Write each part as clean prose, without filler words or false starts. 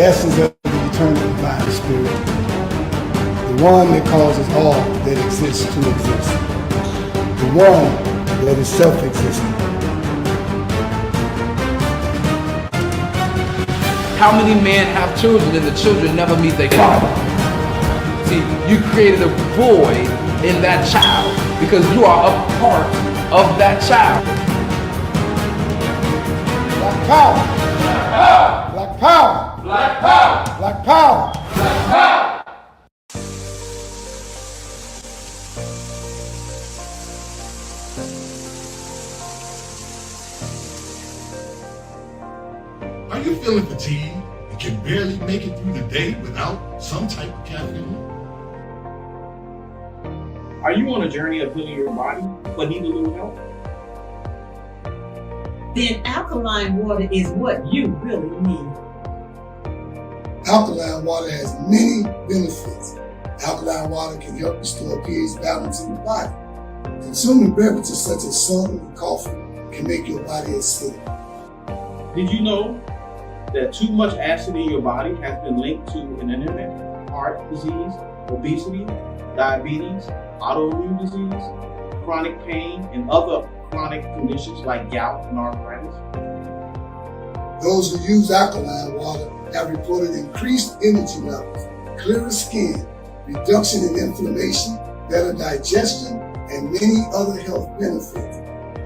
the essence of the eternal divine spirit, the one that causes all that exists to exist, the one that is self-existent. How many men have children and the children never meet their father? See, you created a void in that child because you are a part of that child. Black power! Black power! Black power! Black power! Black power! Are you feeling fatigued and can barely make it through the day without some type of caffeine? Are you on a journey of healing your body but need a little help? Then alkaline water is what you really need. Alkaline water has many benefits. Alkaline water can help restore pH balance in the body. Consuming beverages such as soda and coffee can make your body acidic. Did you know that too much acid in your body has been linked to an anemia, heart disease, obesity, diabetes, autoimmune disease, chronic pain, and other chronic conditions like gout and arthritis? Those who use alkaline water have reported increased energy levels, clearer skin, reduction in inflammation, better digestion, and many other health benefits.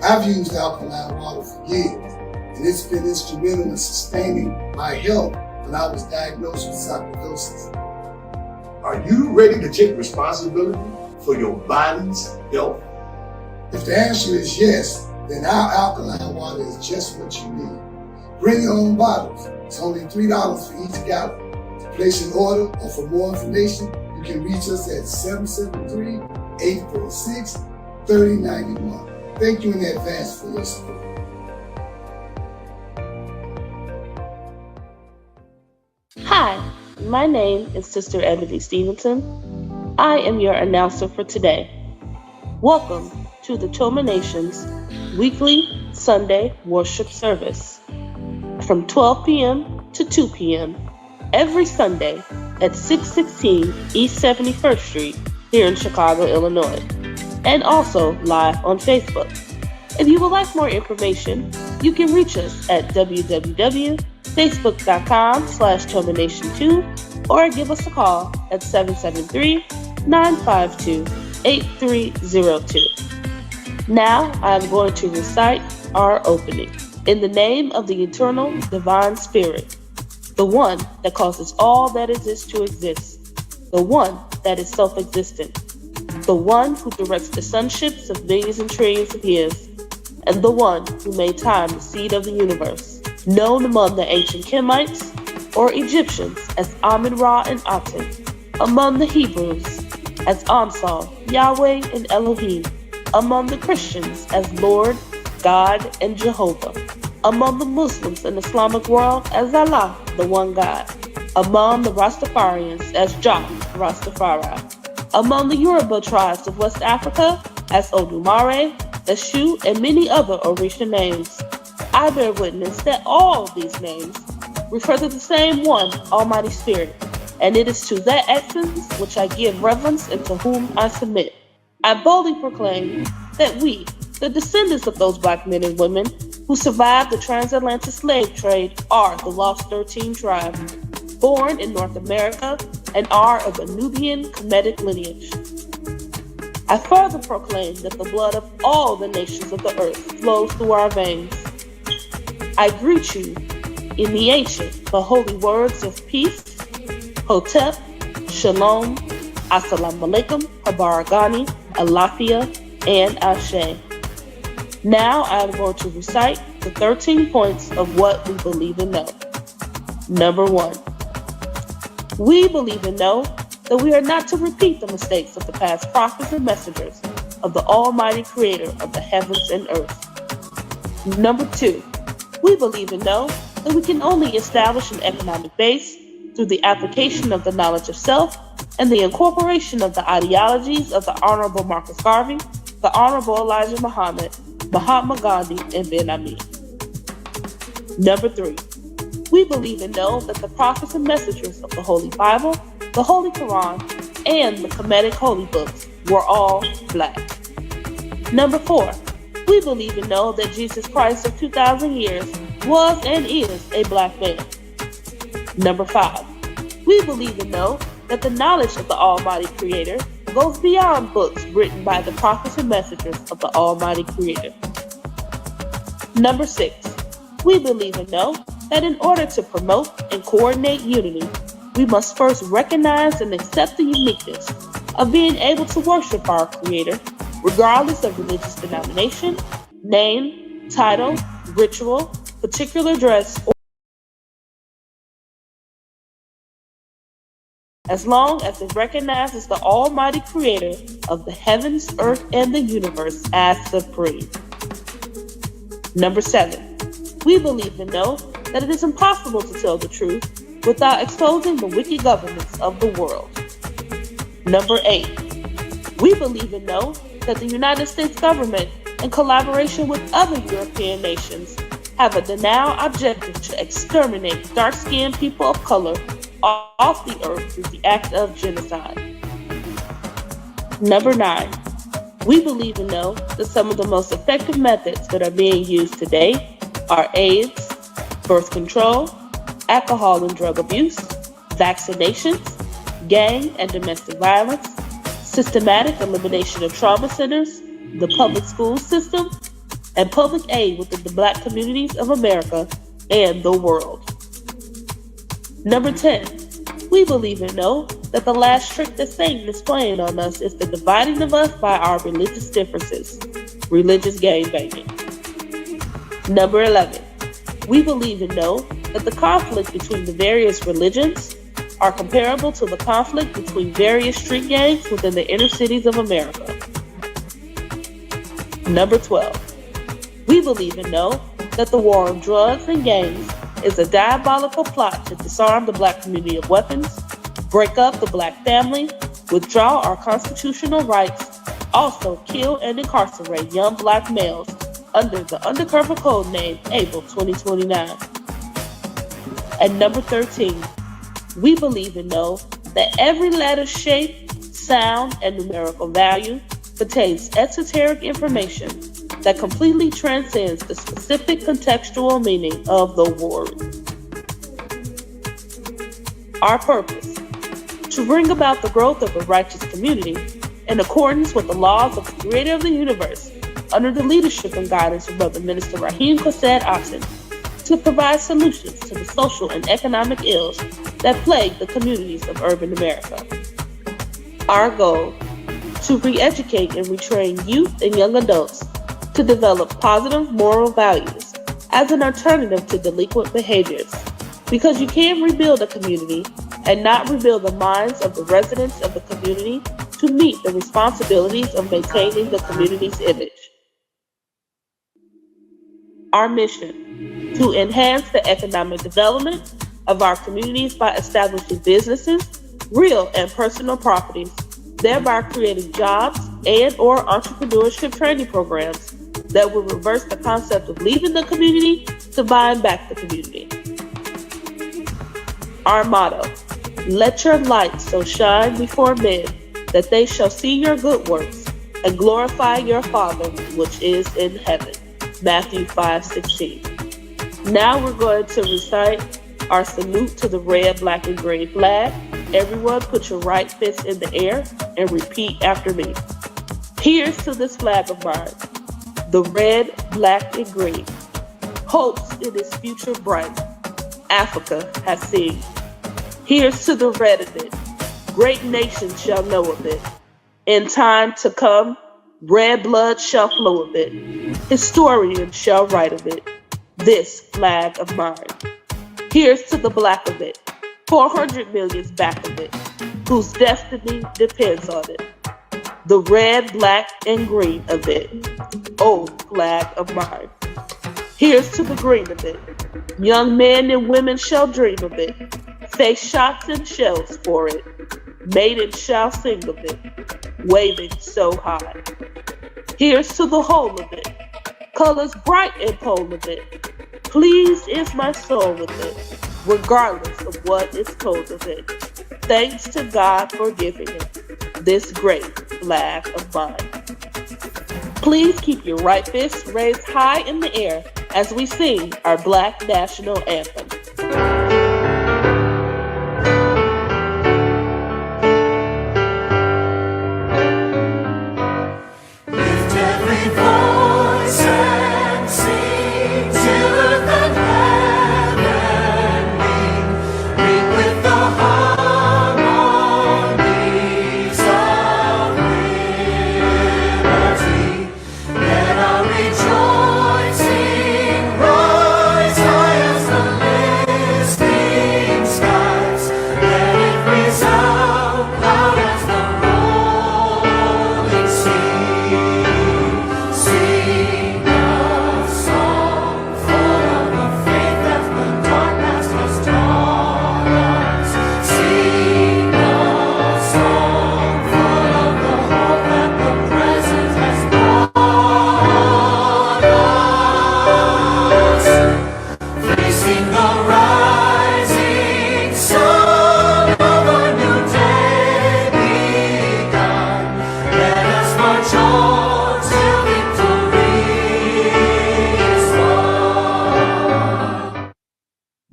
I've used alkaline water for years, and it's been instrumental in sustaining my health when I was diagnosed with sarcoidosis. Are you ready to take responsibility for your body's health? If the answer is yes, then our alkaline water is just what you need. Bring your own bottles. It's only $3 for each gallon. To place an order or for more information, you can reach us at 773-846-3091. Thank you in advance for your support. Hi, my name is Sister Ebony Stevenson. I am your announcer for today. Welcome to the Toma Nation's weekly Sunday worship service from 12 p.m. to 2 p.m. every Sunday at 616 East 71st Street here in Chicago, Illinois, and also live on Facebook. If you would like more information, you can reach us at www.facebook.com/TomaNation2 or give us a call at 773-952-8302. Now I am going to recite our opening. In the name of the eternal divine spirit, the one that causes all that exists to exist, the one that is self-existent, the one who directs the sunships of millions and trillions of years, and the one who made time the seed of the universe, known among the ancient Kemites or Egyptians as Amun-Ra and Aton, among the Hebrews as Ansal, Yahweh, and Elohim, among the Christians as Lord, God, and Jehovah, among the Muslims and Islamic world as Allah, the one God, among the Rastafarians as Jah, Rastafari, among the Yoruba tribes of West Africa as Odumare, Eshu, and many other Orisha names. I bear witness that all these names refer to the same one, Almighty Spirit, and it is to that essence which I give reverence and to whom I submit. I boldly proclaim that we, the descendants of those black men and women who survived the transatlantic slave trade, are the Lost 13 tribe, born in North America, and are of a Nubian Kemetic lineage. I further proclaim that the blood of all the nations of the earth flows through our veins. I greet you in the ancient but holy words of peace, Hotep, Shalom, Assalamu alaikum, Habaragani, Alafia, and Ashe. Now I am going to recite the 13 points of what we believe and know. Number 1. We believe and know that we are not to repeat the mistakes of the past prophets and messengers of the Almighty Creator of the heavens and earth. Number 2. We believe and know that we can only establish an economic base through the application of the knowledge of self and the incorporation of the ideologies of the Honorable Marcus Garvey, the Honorable Elijah Muhammad, Mahatma Gandhi, and Ben Ami. Number 3. We believe and know that the prophets and messengers of the Holy Bible, the Holy Quran, and the Kemetic Holy Books were all black. Number 4, we believe and know that Jesus Christ of 2,000 years was and is a black man. Number 5, we believe and know that the knowledge of the Almighty Creator goes beyond books written by the prophets and messengers of the Almighty Creator. Number 6, we believe and know that in order to promote and coordinate unity, we must first recognize and accept the uniqueness of being able to worship our Creator, regardless of religious denomination, name, title, ritual, particular dress, or as long as it recognizes the Almighty Creator of the heavens, earth, and the universe as supreme. Number 7, we believe and know that it is impossible to tell the truth without exposing the wicked governments of the world. Number 8, we believe and know that the United States government, in collaboration with other European nations, have a denial objective to exterminate dark-skinned people of color off the earth through the act of genocide. Number 9, we believe and know that some of the most effective methods that are being used today are AIDS, birth control, alcohol and drug abuse, vaccinations, gang and domestic violence, systematic elimination of trauma centers, the public school system, and public aid within the black communities of America and the world. Number 10, we believe and know that the last trick that Satan is playing on us is the dividing of us by our religious differences, religious gangbanging. Number 11, we believe and know that the conflict between the various religions are comparable to the conflict between various street gangs within the inner cities of America. Number 12, we believe and know that the war on drugs and gangs is a diabolical plot to disarm the black community of weapons, break up the black family, withdraw our constitutional rights, also kill and incarcerate young black males under the undercover code name Able 2029. And number 13, we believe and know that every letter, shape, sound, and numerical value contains esoteric information that completely transcends the specific contextual meaning of the word. Our purpose: to bring about the growth of a righteous community in accordance with the laws of the Creator of the universe, under the leadership and guidance of Brother Minister Rahim Chesed Aton, to provide solutions to the social and economic ills that plague the communities of urban America. Our goal: to re-educate and retrain youth and young adults to develop positive moral values as an alternative to delinquent behaviors, because you can't rebuild a community and not rebuild the minds of the residents of the community to meet the responsibilities of maintaining the community's image. Our mission: to enhance the economic development of our communities by establishing businesses, real and personal properties, thereby creating jobs and/or entrepreneurship training programs that will reverse the concept of leaving the community to buying back the community. Our motto: let your light so shine before men that they shall see your good works and glorify your Father which is in heaven. Matthew 5:16. Now we're going to recite our salute to the red, black, and green flag. Everyone put your right fist in the air and repeat after me. Here's to this flag of mine, the red, black, and green. Hopes in its future bright, Africa has seen. Here's to the red of it, great nations shall know of it. In time to come, red blood shall flow of it. Historians shall write of it, this flag of mine. Here's to the black of it, 400 million's back of it, whose destiny depends on it. The red, black, and green of it, oh flag of mine. Here's to the green of it, young men and women shall dream of it, face shots and shells for it, maidens shall sing of it, waving so high. Here's to the whole of it, colors bright and pole of it, pleased is my soul with it. regardless of what its code is in. Thanks to God for giving it this great flag of mine. Please keep your right fist raised high in the air as we sing our Black National Anthem.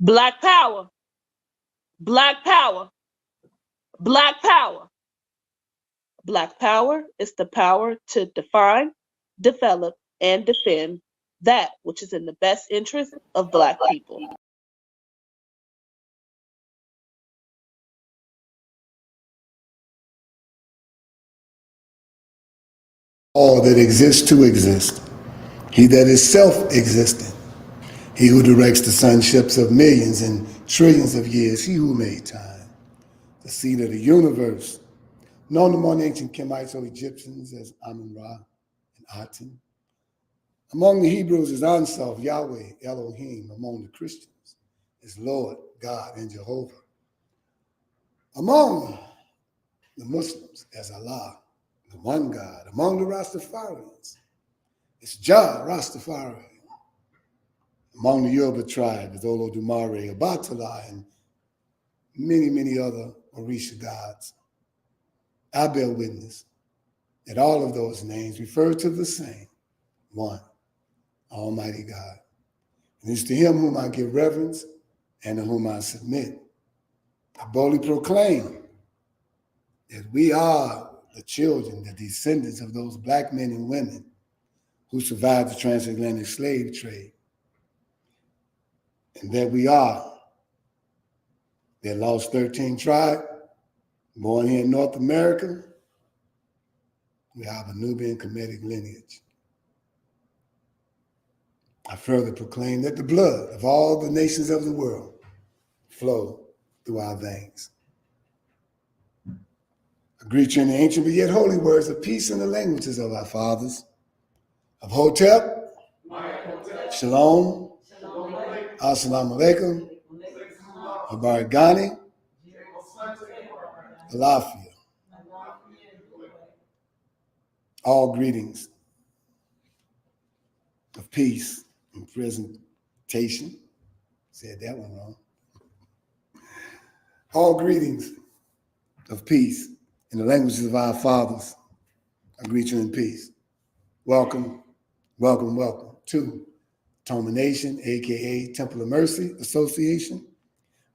Black power, black power, black power. Black power is the power to define, develop, and defend that which is in the best interest of Black people. All that exists to exist. He that is self-existent. He who directs the sunships of millions and trillions of years. He who made time. The seed of the universe. Known among ancient Kemites or Egyptians as Amun-Ra and Aton. Among the Hebrews is Ansof, Yahweh, Elohim. Among the Christians is Lord, God, and Jehovah. Among the Muslims as Allah, the one God. Among the Rastafarians, it's Jah Rastafari. Among the Yoruba tribe is Olodumare, Obatala, and many, many other Orisha gods. I bear witness that all of those names refer to the same one, Almighty God. And it's to him whom I give reverence and to whom I submit. I boldly proclaim that we are the children, the descendants of those Black men and women who survived the transatlantic slave trade. And that we are that lost 13 tribe, born here in North America. We have a Nubian Kemetic lineage. I further proclaim that the blood of all the nations of the world flow through our veins. I greet you in the ancient but yet holy words of peace in the languages of our fathers, of Hotep, Shalom, Assalamu alaikum, Habarigani, Alafia. All greetings of peace and presentation. Said that one wrong. All greetings of peace in the languages of our fathers. I greet you in peace. Welcome, welcome, welcome to Aton Nation, aka Temple of Mercy Association.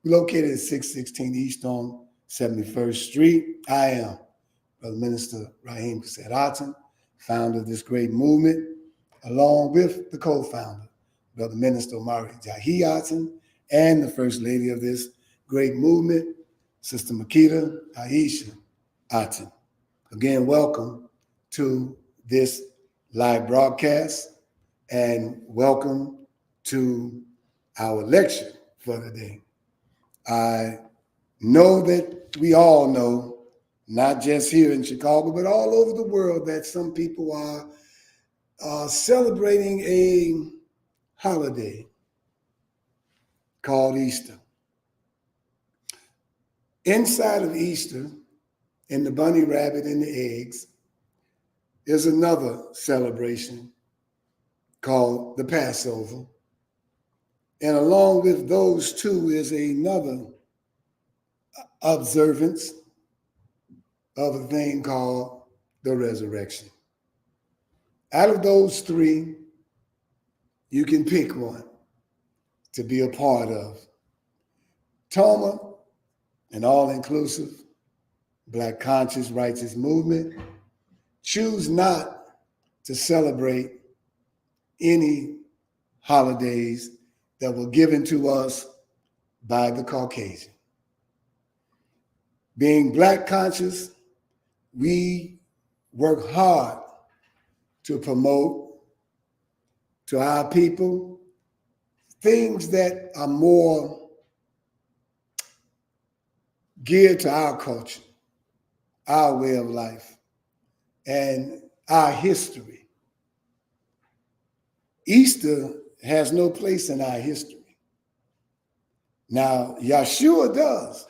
We're located at 616 East on 71st Street. I am Brother Minister Rahim Aton, founder of this great movement, along with the co-founder, Brother Minister Omari Jahi Aton, and the First Lady of this great movement, Sister Makita Aisha Aton. Again, welcome to this live broadcast, and welcome to our lecture for today. I know that we all know, not just here in Chicago, but all over the world, that some people are celebrating a holiday called Easter. Inside of Easter, in the bunny rabbit and the eggs, is another celebration called the Passover, And along with those two is another observance of a thing called the resurrection. Out of those three, you can pick one to be a part of. Toma, an all-inclusive, Black conscious righteous movement, choose not to celebrate any holidays that were given to us by the Caucasian. Being Black conscious, we work hard to promote to our people things that are more geared to our culture, our way of life, and our history. Easter has no place in our history. Now, Yeshua does,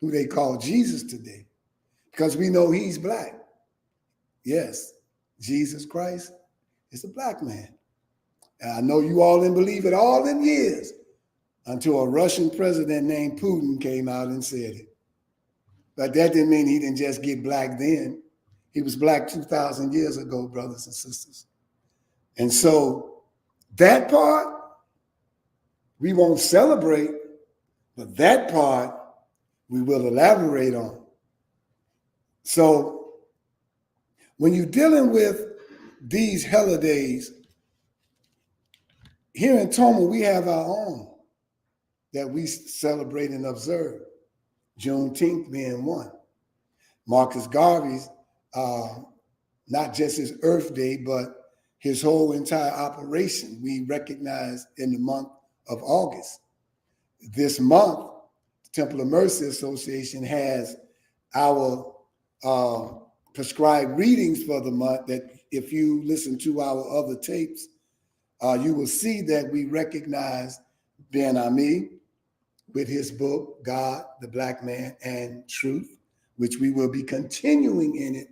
who they call Jesus today, because we know he's Black. Yes, Jesus Christ is a Black man. And I know you all didn't believe it all them years until a Russian president named Putin came out and said it. But that didn't mean he didn't just get Black then. He was Black 2,000 years ago, brothers and sisters. And so that part, we won't celebrate, but that part we will elaborate on. So when you're dealing with these holidays, here in Toma, we have our own that we celebrate and observe, Juneteenth being one. Marcus Garvey's, not just his Earth Day, but his whole entire operation, we recognize in the month of August. This month, the Temple of Mercy Association has our prescribed readings for the month that if you listen to our other tapes, you will see that we recognize Ben Ami with his book, God, the Black Man, and Truth, which we will be continuing in it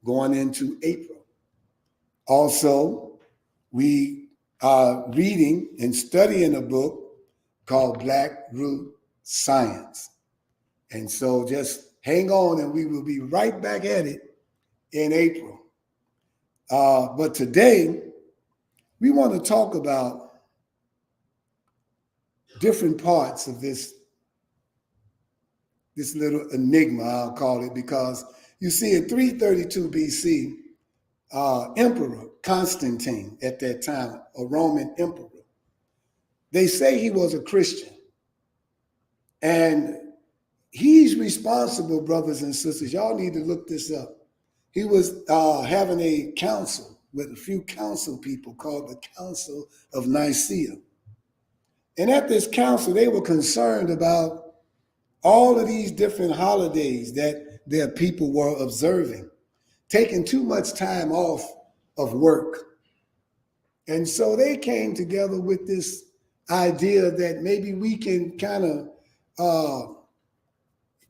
going into April. Also, we are reading and studying a book called Black Root Science. And so just hang on and we will be right back at it in April. But today, we want to talk about different parts of this little enigma, I'll call it, because you see in 332 BC, Emperor Constantine at that time, a Roman emperor, they say he was a Christian. And he's responsible, brothers and sisters, y'all need to look this up. He was having a council with a few council people called the Council of Nicaea. And at this council, they were concerned about all of these different holidays that their people were observing, taking too much time off of work. And so they came together with this idea that maybe we can kind of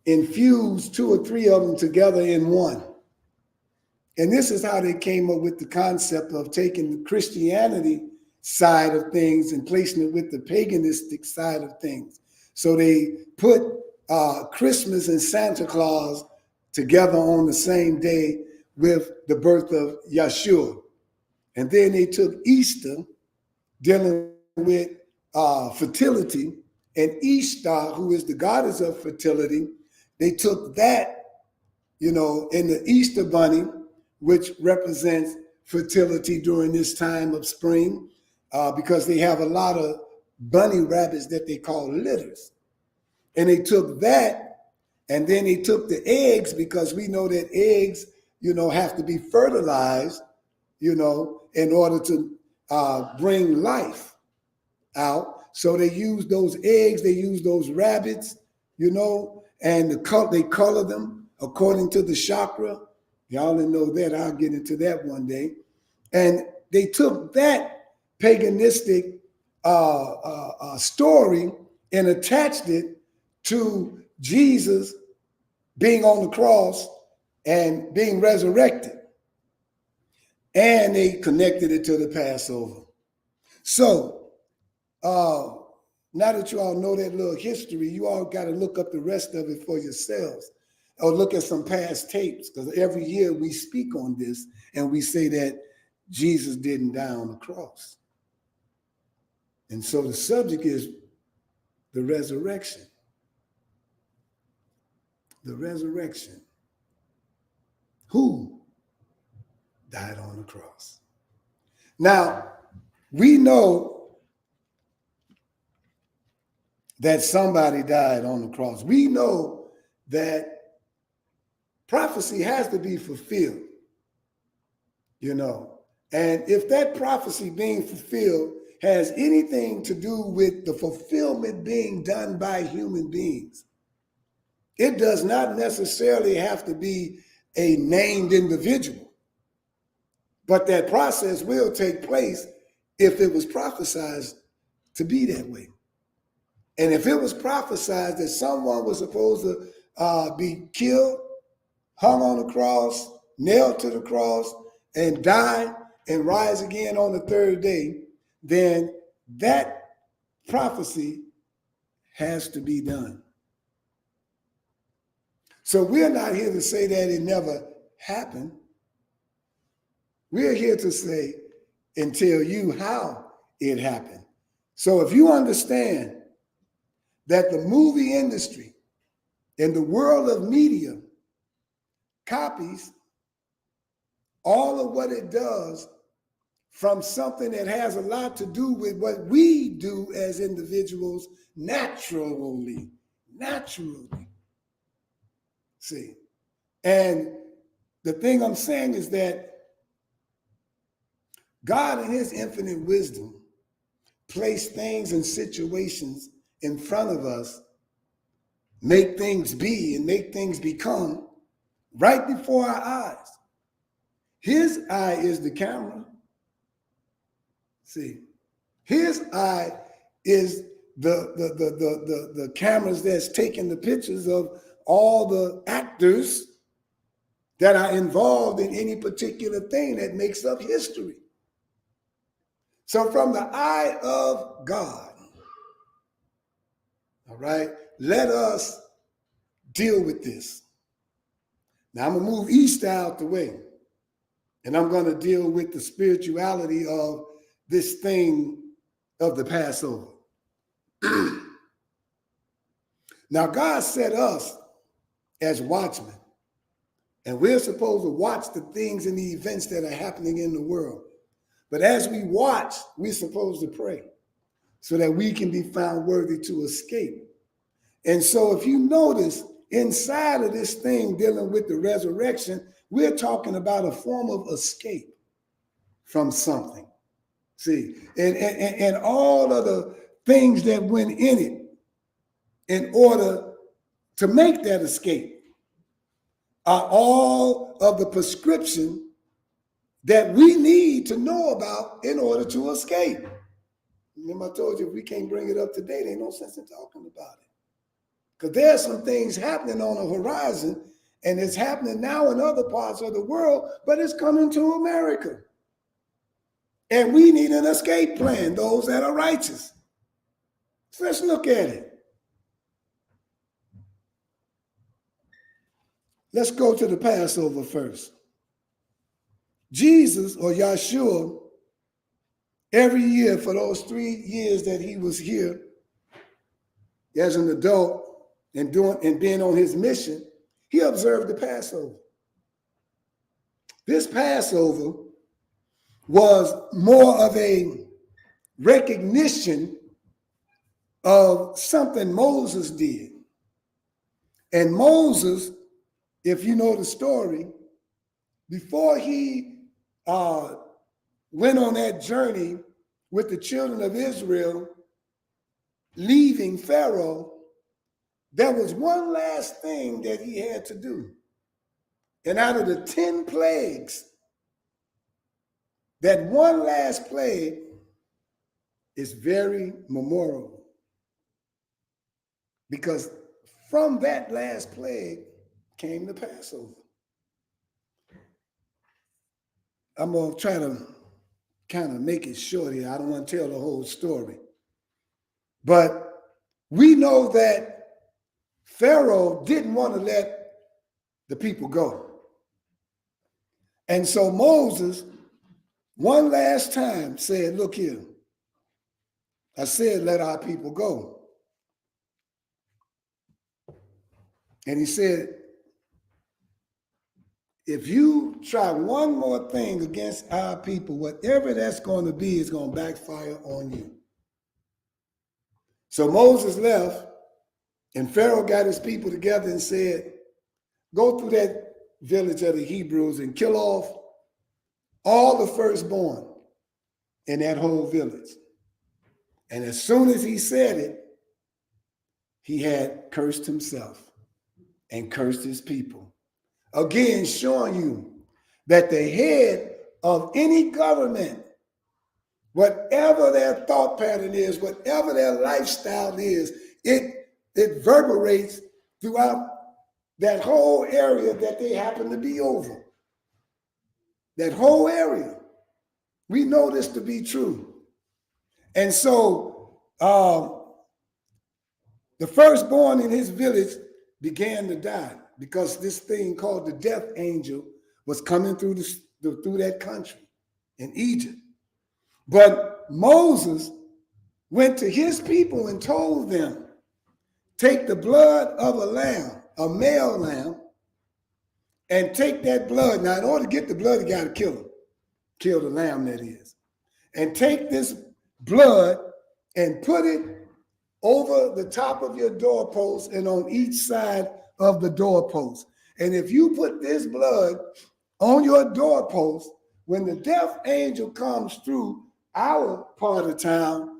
infuse two or three of them together in one. And this is how they came up with the concept of taking the Christianity side of things and placing it with the paganistic side of things. So they put Christmas and Santa Claus together on the same day with the birth of Yeshua. And then they took Easter, dealing with fertility, and Ishtar, who is the goddess of fertility, they took that, in the Easter bunny, which represents fertility during this time of spring, because they have a lot of bunny rabbits that they call litters. And they took that, and then they took the eggs, because we know that eggs, have to be fertilized, in order to bring life out. So they use those eggs, they use those rabbits, and they color them according to the chakra. Y'all didn't know that. I'll get into that one day. And they took that paganistic story and attached it to Jesus being on the cross and being resurrected. And they connected it to the Passover. So now that you all know that little history, you all got to look up the rest of it for yourselves, or look at some past tapes, because every year we speak on this and we say that Jesus didn't die on the cross. And so the subject is the resurrection. The resurrection. Who died on the cross? Now, we know that somebody died on the cross. We know that prophecy has to be fulfilled, you know. And if that prophecy being fulfilled has anything to do with the fulfillment being done by human beings, it does not necessarily have to be a named individual, but that process will take place if it was prophesied to be that way. And if it was prophesied that someone was supposed to be killed, hung on the cross, nailed to the cross, and die and rise again on the third day, then that prophecy has to be done. So we're not here to say that it never happened. We're here to say and tell you how it happened. So if you understand that the movie industry and the world of media copies all of what it does from something that has a lot to do with what we do as individuals naturally. See, and the thing I'm saying is that God in his infinite wisdom placed things and situations in front of us, make things be and make things become right before our eyes. His eye is the camera. See, his eye is the cameras that's taking the pictures of all the actors that are involved in any particular thing that makes up history. So from the eye of God, all right, let us deal with this. Now I'm going to move east out the way, and I'm going to deal with the spirituality of this thing of the Passover. Now God set us as watchmen, and we're supposed to watch the things and the events that are happening in the world. But as we watch, we're supposed to pray so that we can be found worthy to escape. And so if you notice, inside of this thing dealing with the resurrection, we're talking about a form of escape from something. See, and all of the things that went in it in order to make that escape are all of the prescription that we need to know about in order to escape. Remember I told you, if we can't bring it up today, there ain't no sense in talking about it. Because there are some things happening on the horizon, and it's happening now in other parts of the world, but it's coming to America. And we need an escape plan, those that are righteous. So let's look at it. Let's go to the Passover first. Jesus, or Yahshua, every year for those 3 years that he was here as an adult and being on his mission, he observed the Passover. This Passover was more of a recognition of something Moses did. And Moses, if you know the story, before he went on that journey with the children of Israel, leaving Pharaoh, there was one last thing that he had to do. And out of the 10 plagues, that one last plague is very memorable. Because from that last plague came the Passover. I'm going to try to kind of make it short here. I don't want to tell the whole story. But we know that Pharaoh didn't want to let the people go. And so Moses, one last time, said, look here, I said, let our people go. And he said, if you try one more thing against our people, whatever that's going to be is going to backfire on you. So Moses left, and Pharaoh got his people together and said, go through that village of the Hebrews and kill off all the firstborn in that whole village. And as soon as he said it, he had cursed himself and cursed his people. Again, showing you that the head of any government, whatever their thought pattern is, whatever their lifestyle is, it reverberates throughout that whole area that they happen to be over. That whole area. We know this to be true. And so the firstborn in his village began to die because this thing called the death angel was coming through through that country in Egypt. But Moses went to his people and told them, take the blood of a lamb, a male lamb, and take that blood. Now, in order to get the blood, you got to kill him. Kill the lamb, that is. And take this blood and put it over the top of your doorpost and on each side of the doorpost. And if you put this blood on your doorpost, when the death angel comes through our part of town,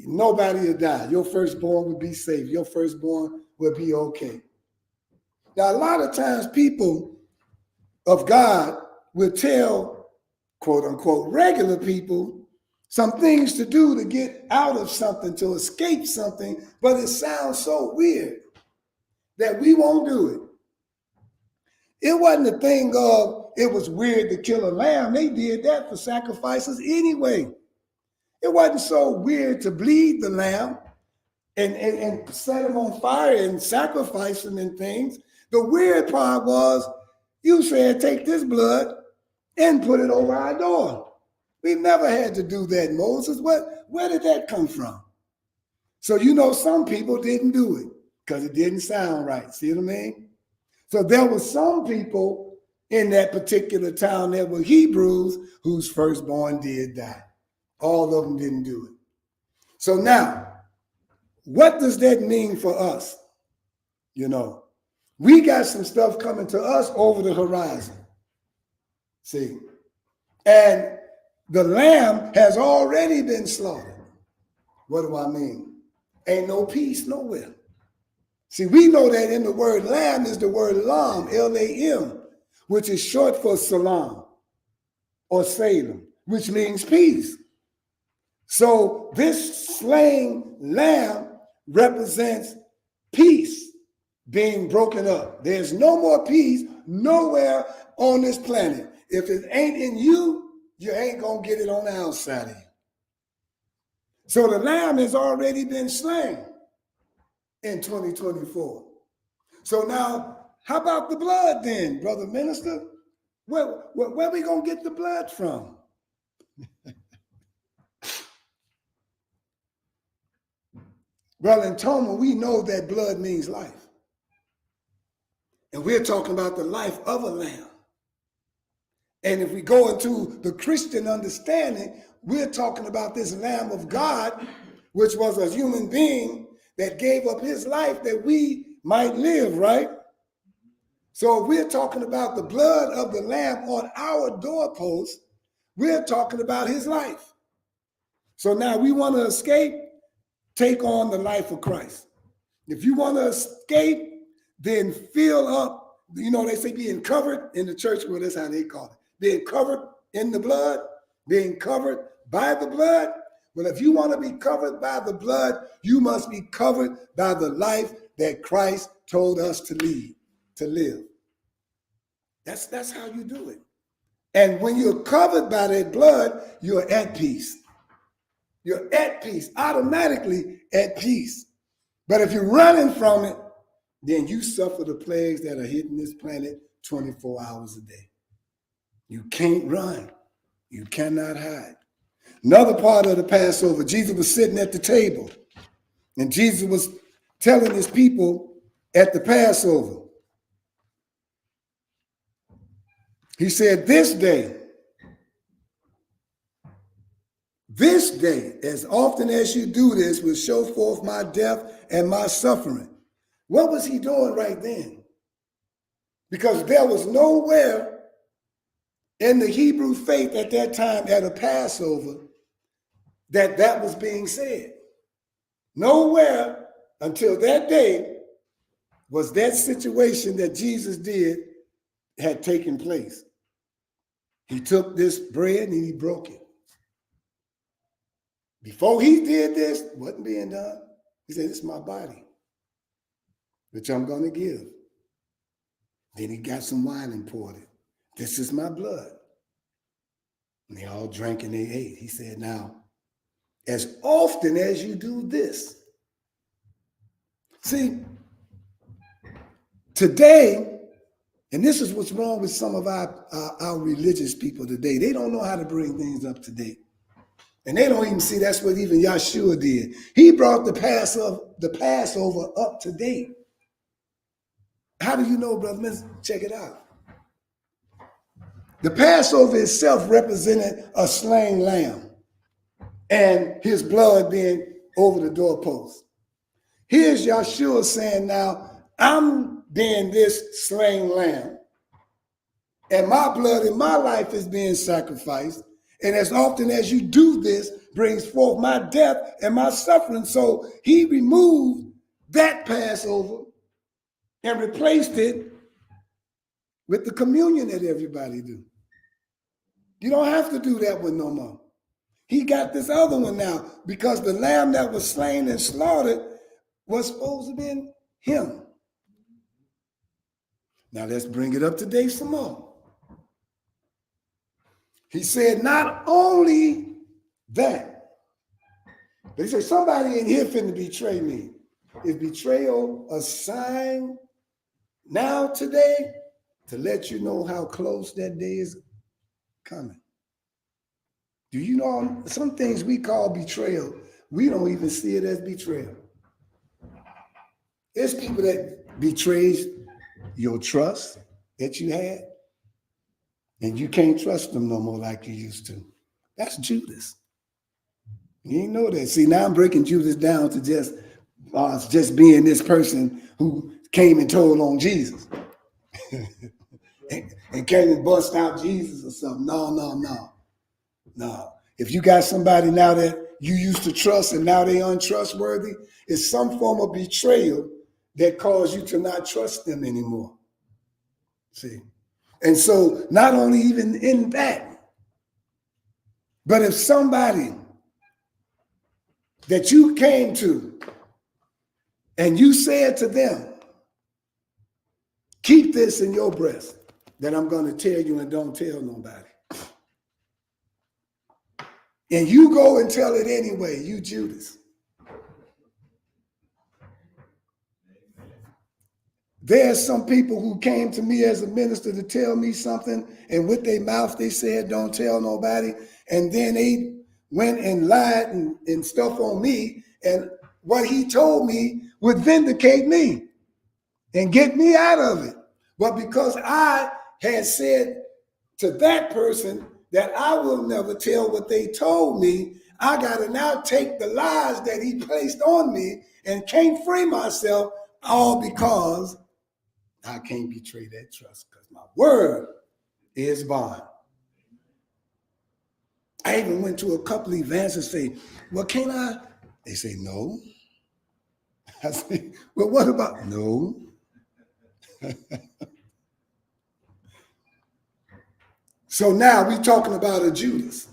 nobody will die. Your firstborn will be safe. Your firstborn will be okay. Now, a lot of times people of God will tell, quote unquote, regular people some things to do to get out of something, to escape something, but it sounds so weird that we won't do it. It wasn't a thing of it was weird to kill a lamb. They did that for sacrifices anyway. It wasn't so weird to bleed the lamb and set him on fire and sacrifice him and things. The weird part was you said, take this blood and put it over our door. We never had to do that, Moses. Where did that come from? So you know some people didn't do it because it didn't sound right. See what I mean? So there were some people in that particular town that were Hebrews whose firstborn did die. All of them didn't do it. So now, what does that mean for us? You know, we got some stuff coming to us over the horizon. See? And the lamb has already been slaughtered. What do I mean? Ain't no peace nowhere. See, we know that in the word lamb is the word lam, L-A-M, which is short for salam or Salem, which means peace. So this slain lamb represents peace being broken up. There's no more peace nowhere on this planet. If it ain't in you, you ain't going to get it on the outside of you. So the lamb has already been slain in 2024. So now, how about the blood then, brother minister? Where are we going to get the blood from? Well, in Toma, we know that blood means life. And we're talking about the life of a lamb. And if we go into the Christian understanding, we're talking about this Lamb of God, which was a human being that gave up his life that we might live, right? So if we're talking about the blood of the Lamb on our doorpost, we're talking about his life. So now we want to escape, take on the life of Christ. If you want to escape, then fill up, you know, they say being covered in the church, well, that's how they call it. Being covered in the blood, being covered by the blood. Well, if you want to be covered by the blood, you must be covered by the life that Christ told us to lead, to live. That's how you do it. And when you're covered by that blood, you're at peace. You're at peace, automatically at peace. But if you're running from it, then you suffer the plagues that are hitting this planet 24 hours a day. You can't run. You cannot hide. Another part of the Passover, Jesus was sitting at the table, and Jesus was telling his people at the Passover, he said, this day, as often as you do this, will show forth my death and my suffering. What was he doing right then? Because there was nowhere in the Hebrew faith at that time at a Passover that was being said. Nowhere until that day was that situation that Jesus did had taken place. He took this bread and he broke it. Before he did this, wasn't being done. He said, "This is my body, which I'm going to give." Then he got some wine and poured it. "This is my blood." And they all drank and they ate. He said, "Now, as often as you do this." See, today, and this is what's wrong with some of our religious people today. They don't know how to bring things up to date. And they don't even see that's what even Yeshua did. He brought the Passover up to date. How do you know, brother? Let's check it out. The Passover itself represented a slain lamb and his blood being over the doorpost. Here's Yeshua saying, now, I'm being this slain lamb, and my blood in my life is being sacrificed. And as often as you do this, brings forth my death and my suffering. So he removed that Passover and replaced it with the communion that everybody do. You don't have to do that one no more. He got this other one now because the lamb that was slain and slaughtered was supposed to be him. Now let's bring it up to date some more. He said, not only that, but he said, somebody in here finna betray me. Is betrayal a sign now today to let you know how close that day is coming? Do you know some things we call betrayal, we don't even see it as betrayal. There's people that betrays your trust that you had, and you can't trust them no more like you used to. That's Judas. You ain't know that. See, now I'm breaking Judas down to just being this person who came and told on Jesus and came and bust out Jesus or something. No. If you got somebody now that you used to trust and now they untrustworthy, it's some form of betrayal that caused you to not trust them anymore. See? And so not only even in that, but if somebody that you came to and you said to them, keep this in your breast that I'm going to tell you and don't tell nobody. And you go and tell it anyway, you Judas. There's some people who came to me as a minister to tell me something, and with their mouth they said, don't tell nobody. And then they went and lied and stuff on me. And what he told me would vindicate me and get me out of it. But because I had said to that person that I will never tell what they told me, I got to now take the lies that he placed on me and can't free myself, all because I can't betray that trust because my word is bond. I even went to a couple of events and say, well, can I? They say, no. I say, well, what about? No. So now we're talking about a Judas.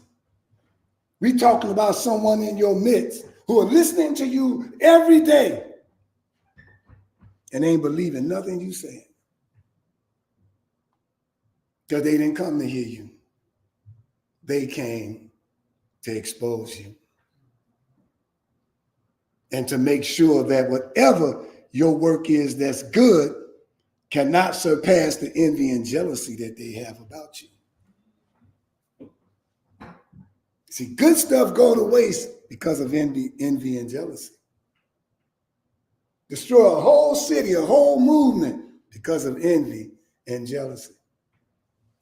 We're talking about someone in your midst who are listening to you every day and ain't believing nothing you said because they didn't come to hear you. They came to expose you. and to make sure that whatever your work is that's good cannot surpass the envy and jealousy that they have about you. See, good stuff go to waste because of envy and jealousy. Destroy a whole city, a whole movement because of envy and jealousy.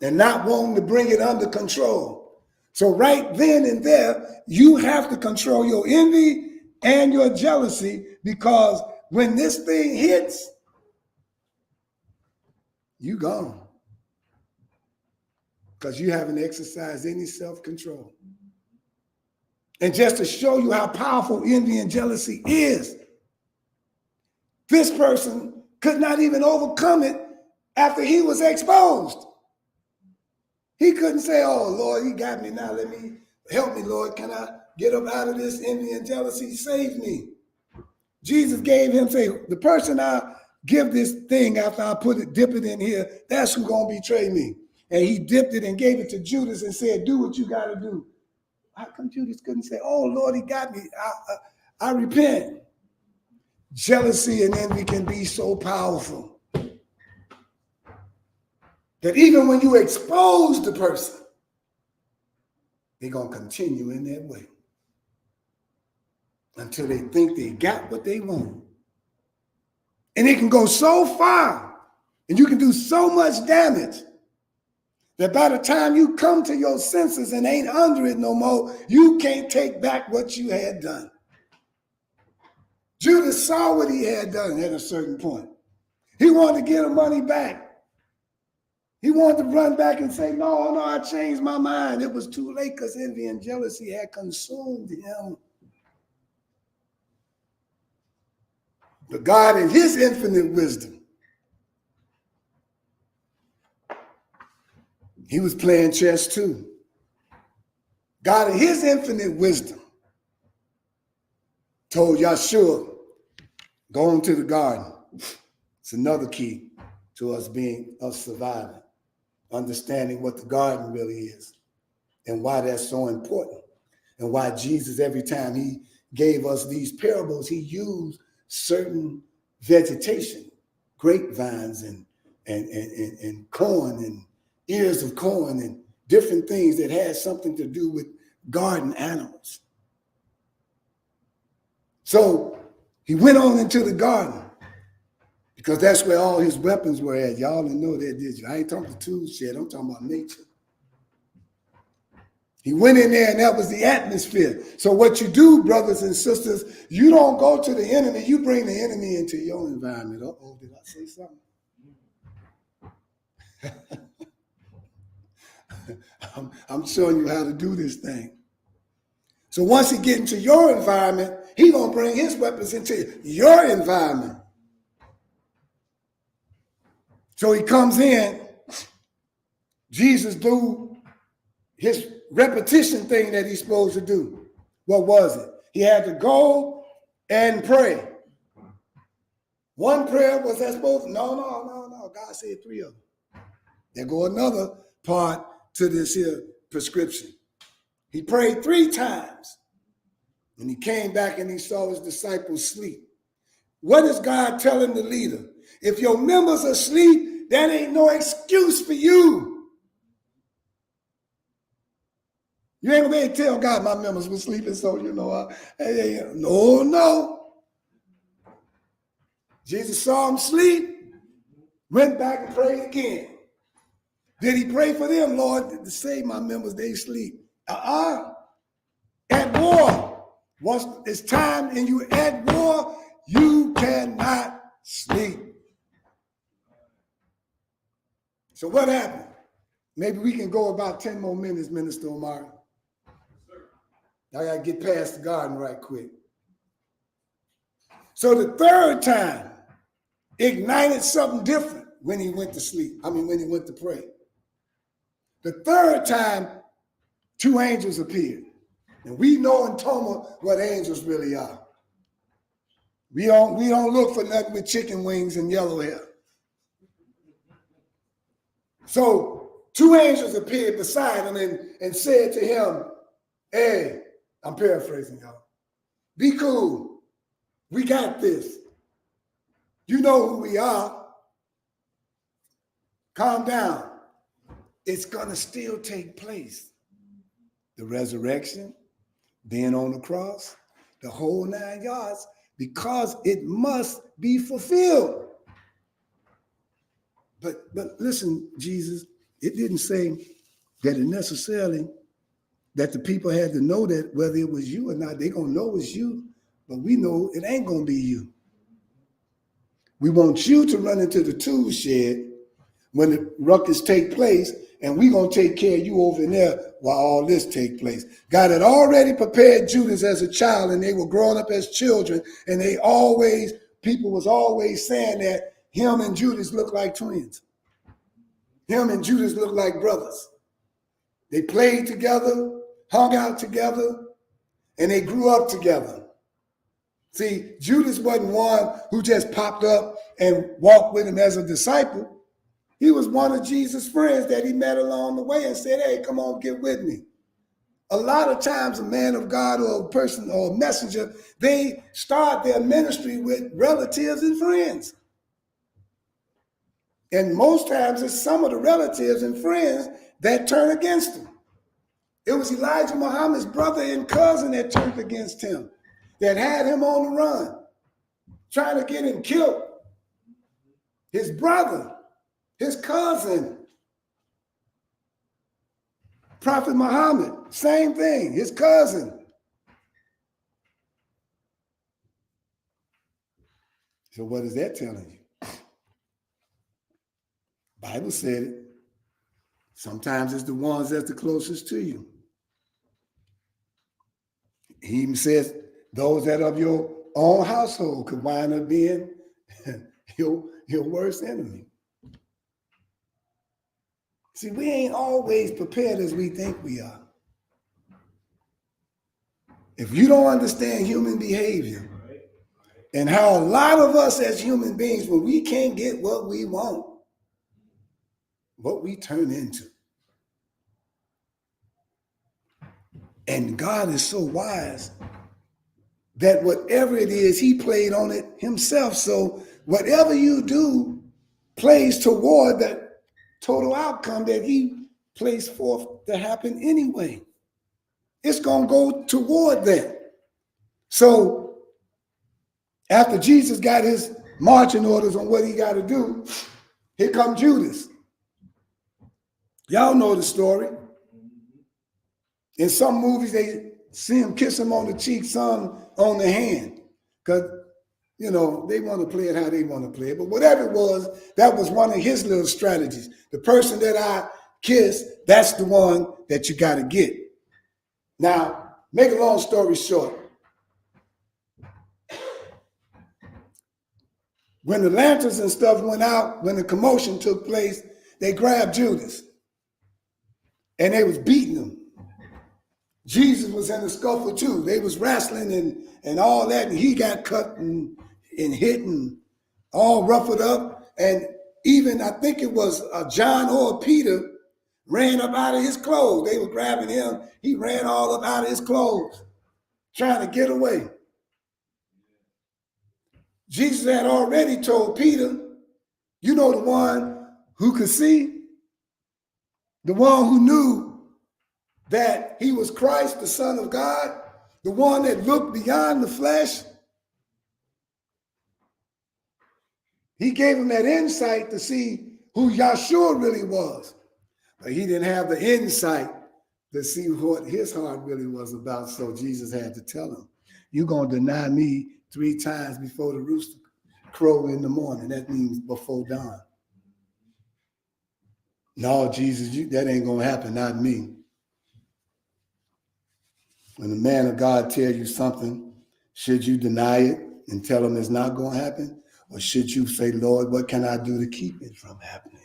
And not wanting to bring it under control. So right then and there, you have to control your envy and your jealousy, because when this thing hits, you gone. Because you haven't exercised any self-control. And just to show you how powerful envy and jealousy is, this person could not even overcome it after he was exposed. He couldn't say, oh, Lord, he got me now. Help me, Lord. Can I get up out of this envy and jealousy? Save me. Jesus gave him, say, the person I give this thing after I dip it in here, that's who's going to betray me. And he dipped it and gave it to Judas and said, do what you got to do. How come Judas couldn't say, oh, Lord, he got me. I repent. Jealousy and envy can be so powerful that even when you expose the person, they're going to continue in that way until they think they got what they want. And it can go so far and you can do so much damage that by the time you come to your senses and ain't under it no more, you can't take back what you had done. Judas saw what he had done at a certain point. He wanted to get the money back. He wanted to run back and say, no, I changed my mind. It was too late because envy and jealousy had consumed him. But God, in his infinite wisdom, he was playing chess too. God, in his infinite wisdom, told Yahshua, go into the garden. It's another key to us surviving, understanding what the garden really is and why that's so important, and why Jesus, every time he gave us these parables, he used certain vegetation, grapevines and corn and ears of corn and different things that had something to do with garden animals. So he went on into the garden because that's where all his weapons were at. Y'all didn't know that, did you? I ain't talking about tool shed. I'm talking about nature. He went in there and that was the atmosphere. So what you do, brothers and sisters, you don't go to the enemy. You bring the enemy into your environment. Uh-oh, did I say something? I'm showing you how to do this thing. So once he gets into your environment, he's going to bring his weapons into your environment. So he comes in, Jesus do his repetition thing that he's supposed to do. What was it? He had to go and pray. One prayer, was that supposed to? No. God said 3 of them. There go another part to this here prescription. He prayed 3 times. And he came back and he saw his disciples sleep. What is God telling the leader? If your members are asleep, that ain't no excuse for you. You ain't gonna be able to tell God my members were sleeping, so no. Jesus saw them sleep, went back and prayed again. Did he pray for them, Lord, to save my members, they sleep? At war. Once it's time and you at war, you cannot sleep. So what happened? Maybe we can go about 10 more minutes, Minister Omar. I got to get past the garden right quick. So the 3rd time ignited something different when he went to sleep. When he went to pray. The 3rd time, 2 angels appeared. And we know in Toma what angels really are. We don't look for nothing with chicken wings and yellow hair. So 2 angels appeared beside him and said to him, hey, I'm paraphrasing, y'all. Be cool. We got this. You know who we are. Calm down. It's going to still take place. The resurrection, being on the cross, the whole 9 yards, because it must be fulfilled. But listen, Jesus, it didn't say that it necessarily that the people had to know that whether it was you or not, they're going to know it's you, but we know it ain't going to be you. We want you to run into the tool shed when the ruckus take place, and we're going to take care of you over in there while all this take place. God had already prepared Judas as a child, and they were growing up as children, and people was always saying that him and Judas looked like twins. Him and Judas looked like brothers. They played together, hung out together, and they grew up together. See, Judas wasn't one who just popped up and walked with him as a disciple. He was one of Jesus' friends that he met along the way and said, hey, come on, get with me. A lot of times a man of God or a person or a messenger, they start their ministry with relatives and friends. And most times it's some of the relatives and friends that turn against him. It was Elijah Muhammad's brother and cousin that turned against him, that had him on the run, trying to get him killed. His brother, his cousin, Prophet Muhammad, same thing, his cousin. So what is that telling you? Bible said it. Sometimes it's the ones that's the closest to you. He even says those that of your own household could wind up being your worst enemy. See, we ain't always prepared as we think we are. If you don't understand human behavior and how a lot of us as human beings, when we can't get what we want, what we turn into. And God is so wise that whatever it is, he played on it himself. So whatever you do plays toward that total outcome that he placed forth to happen anyway. It's going to go toward that. So after Jesus got his marching orders on what he got to do, here come Judas. Y'all know the story. In some movies, they see him kiss him on the cheek, some on the hand, because, you know, they want to play it how they want to play it. But whatever it was, that was one of his little strategies. The person that I kiss, that's the one that you got to get. Now, make a long story short. When the lanterns and stuff went out, when the commotion took place, they grabbed Judas. And they was beating him. Jesus was in a scuffle too. They was wrestling and all that, and he got cut and hit and all ruffled up. And even, I think it was John or Peter, ran up out of his clothes. They were grabbing him. He ran all up out of his clothes, trying to get away. Jesus had already told Peter, you know, the one who could see, the one who knew that he was Christ, the Son of God, the one that looked beyond the flesh. He gave him that insight to see who Yahshua really was. But he didn't have the insight to see what his heart really was about. So Jesus had to tell him, you're going to deny me 3 times before the rooster crow in the morning. That means before dawn. No, Jesus, that ain't going to happen, not me. When the man of God tells you something, should you deny it and tell him it's not going to happen? Or should you say, Lord, what can I do to keep it from happening?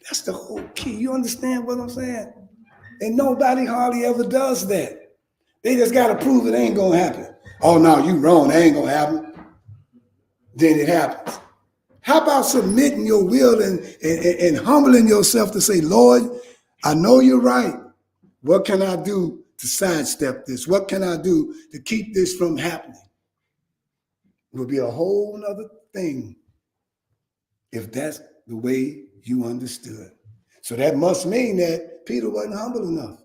That's the whole key. You understand what I'm saying? And nobody hardly ever does that. They just got to prove it ain't going to happen. Oh, no, you wrong. That ain't going to happen. Then it happens. How about submitting your will and humbling yourself to say, Lord, I know you're right. What can I do to sidestep this? What can I do to keep this from happening? would be a whole nother thing if that's the way you understood. So that must mean that Peter wasn't humble enough.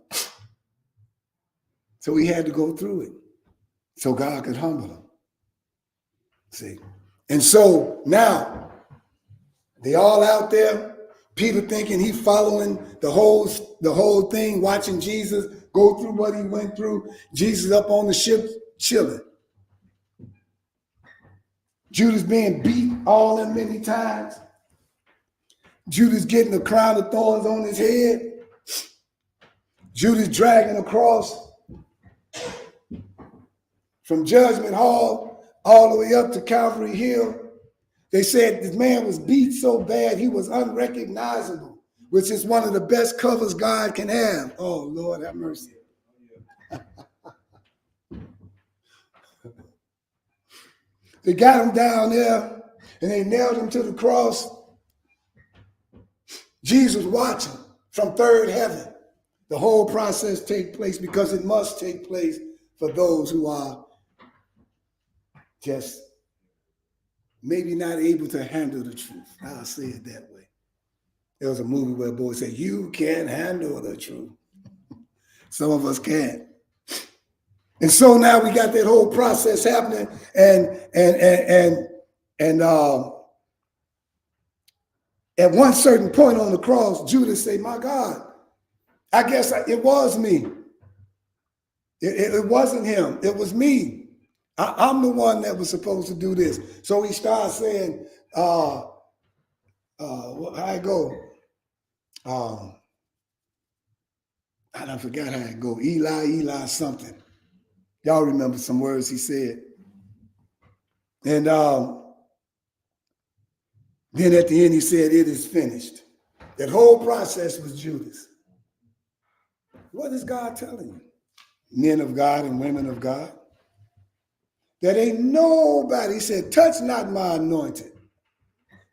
So he had to go through it so God could humble him. See? And so now they all out there, Peter thinking he's following the whole thing, watching Jesus go through what he went through. Jesus up on the ship chilling. Judas being beat all in many times. Judas getting a crown of thorns on his head. Judas dragging across from Judgment Hall all the way up to Calvary Hill. They said this man was beat so bad he was unrecognizable, which is one of the best covers God can have. Oh, Lord, have mercy. They got him down there and they nailed him to the cross. Jesus watching from third heaven. The whole process take place because it must take place for those who are just maybe not able to handle the truth. I'll say it that way. There was a movie where a boy said, "You can't handle the truth." Some of us can't. And so now we got that whole process happening, and at one certain point on the cross, Judas said, "My God, I guess it was me. It wasn't him. It was me. I'm the one that was supposed to do this." So he starts saying, how I go? I don't forgot how it go. Eli, Eli, something. Y'all remember some words he said. And then at the end he said, "It is finished." That whole process was Judas. What is God telling you? Men of God and women of God. That ain't nobody, he said, "Touch not my anointed."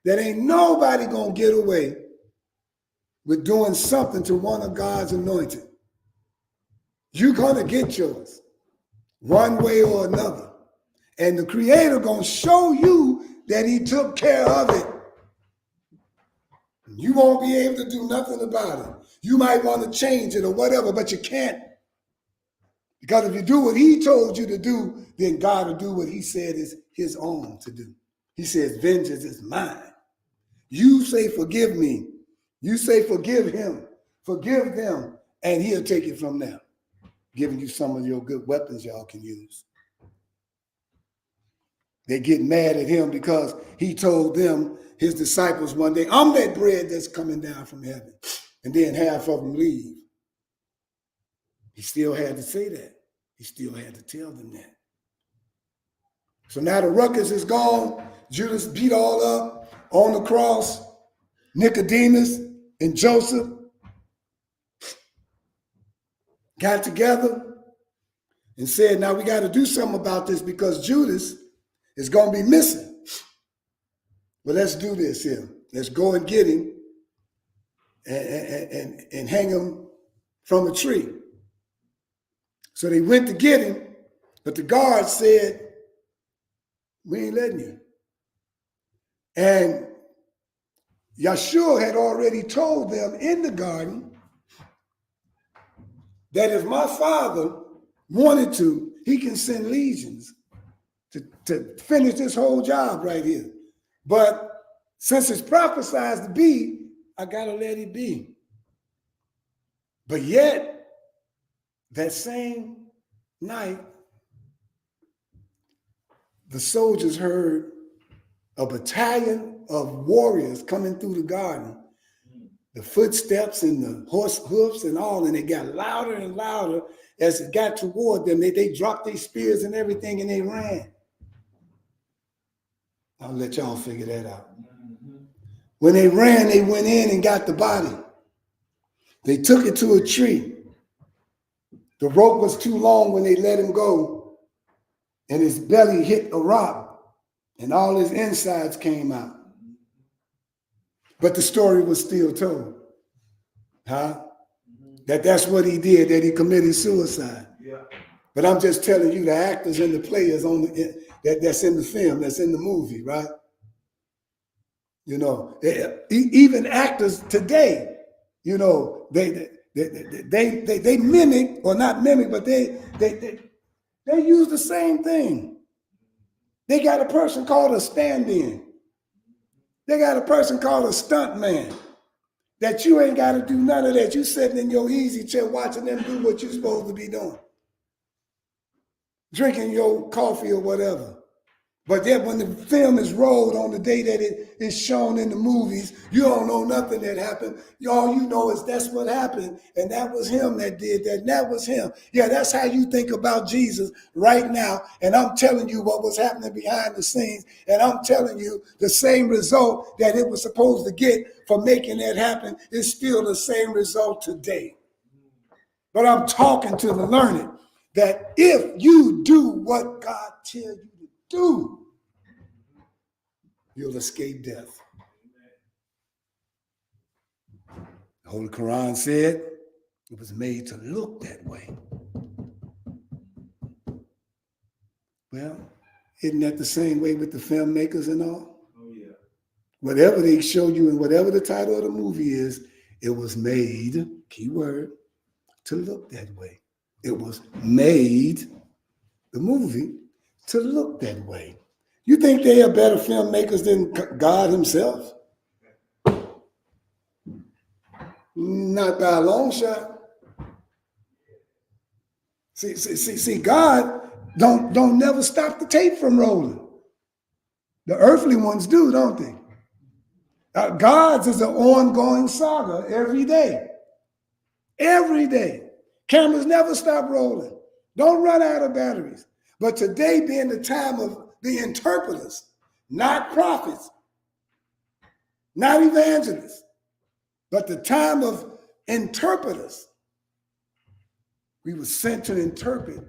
That ain't nobody gonna get away with doing something to one of God's anointed. You're gonna get yours one way or another. And the Creator gonna show you that he took care of it. You won't be able to do nothing about it. You might want to change it or whatever, but you can't. Because if you do what he told you to do, then God will do what he said is his own to do. He says, "Vengeance is mine." You say, "Forgive me." You say, "Forgive him." Forgive them. And he'll take it from them. Giving you some of your good weapons y'all can use. They get mad at him because he told them, his disciples, one day, "I'm that bread that's coming down from heaven." And then half of them leave. He still had to say that. He still had to tell them that. So now the ruckus is gone. Judas beat all up on the cross. Nicodemus and Joseph got together and said, "Now we got to do something about this because Judas is going to be missing. But let's do this here. Let's go and get him and hang him from a tree." So they went to get him, but the guards said, "We ain't letting you." And Yeshua had already told them in the garden that if my Father wanted to, he can send legions to finish this whole job right here. But since it's prophesied to be, I got to let it be. But yet, that same night, the soldiers heard a battalion of warriors coming through the garden, the footsteps and the horse hoofs and all, and it got louder and louder as it got toward them. They dropped their spears and everything and they ran. I'll let y'all figure that out. When they ran, they went in and got the body. They took it to a tree. The rope was too long when they let him go, and his belly hit a rock, and all his insides came out. But the story was still told. That's what he did, that he committed suicide. Yeah. But I'm just telling you, the actors and the players that's in the film, that's in the movie, right? You know, even actors today, you know, they mimic, or not mimic, but they use the same thing. They got a person called a stand-in. They got a person called a stunt man. That you ain't got to do none of that. You sitting in your easy chair watching them do what you're supposed to be doing. Drinking your coffee or whatever. But then when the film is rolled on the day that it is shown in the movies, you don't know nothing that happened. All you know is that's what happened, and that was him that did that, and that was him. Yeah, that's how you think about Jesus right now, and I'm telling you what was happening behind the scenes, and I'm telling you the same result that it was supposed to get for making that happen is still the same result today. But I'm talking to the learned that if you do what God tells you to do, you'll escape death. The Holy Quran said it was made to look that way. Well, isn't that the same way with the filmmakers and all? Oh, yeah. Whatever they show you and whatever the title of the movie is, it was made, key word, to look that way. It was made, the movie, to look that way. You think they are better filmmakers than God himself? Not by a long shot. See, God don't never stop the tape from rolling. The earthly ones do, don't they? God's is an ongoing saga every day. Every day. Cameras never stop rolling. Don't run out of batteries. But today being the time of the interpreters, not prophets, not evangelists, but the time of interpreters. We were sent to interpret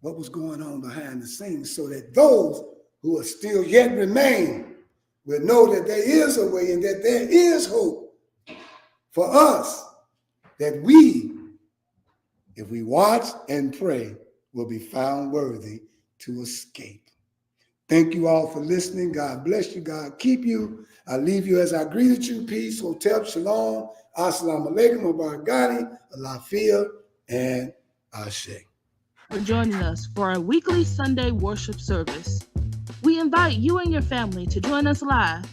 what was going on behind the scenes so that those who are still yet remain will know that there is a way and that there is hope for us, that we, if we watch and pray, will be found worthy to escape. Thank you all for listening. God bless you. God keep you. I leave you as I greeted you. Peace, Hotep, Shalom, Assalamu alaikum, Mubarakani, Alafia, and Ashe. For joining us for our weekly Sunday worship service. We invite you and your family to join us live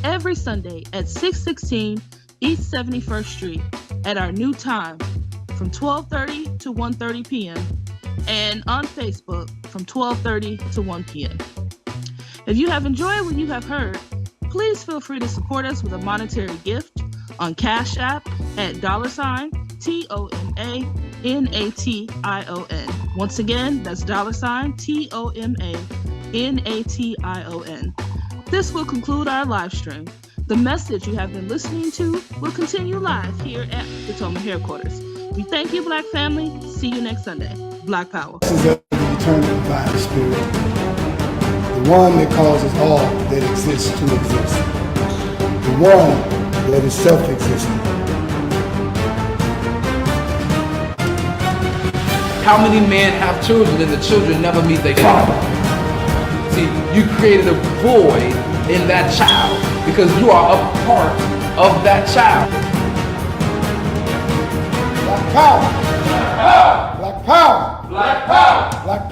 every Sunday at 616 East 71st Street at our new time from 12:30 to 1:30 p.m. and on Facebook from 12:30 to 1 p.m. If you have enjoyed what you have heard, please feel free to support us with a monetary gift on Cash App at $TOMANATION. Once again, that's $TOMANATION. This will conclude our live stream. The message you have been listening to will continue live here at the Toma headquarters. We thank you, Black family. See you next Sunday. Black Power. This is the eternal divine spirit, the one that causes all that exists to exist, the one that is self-existent. How many men have children and the children never meet their father? See, you created a void in that child because you are a part of that child. Black power! Black power! Black power! Black power! Black power!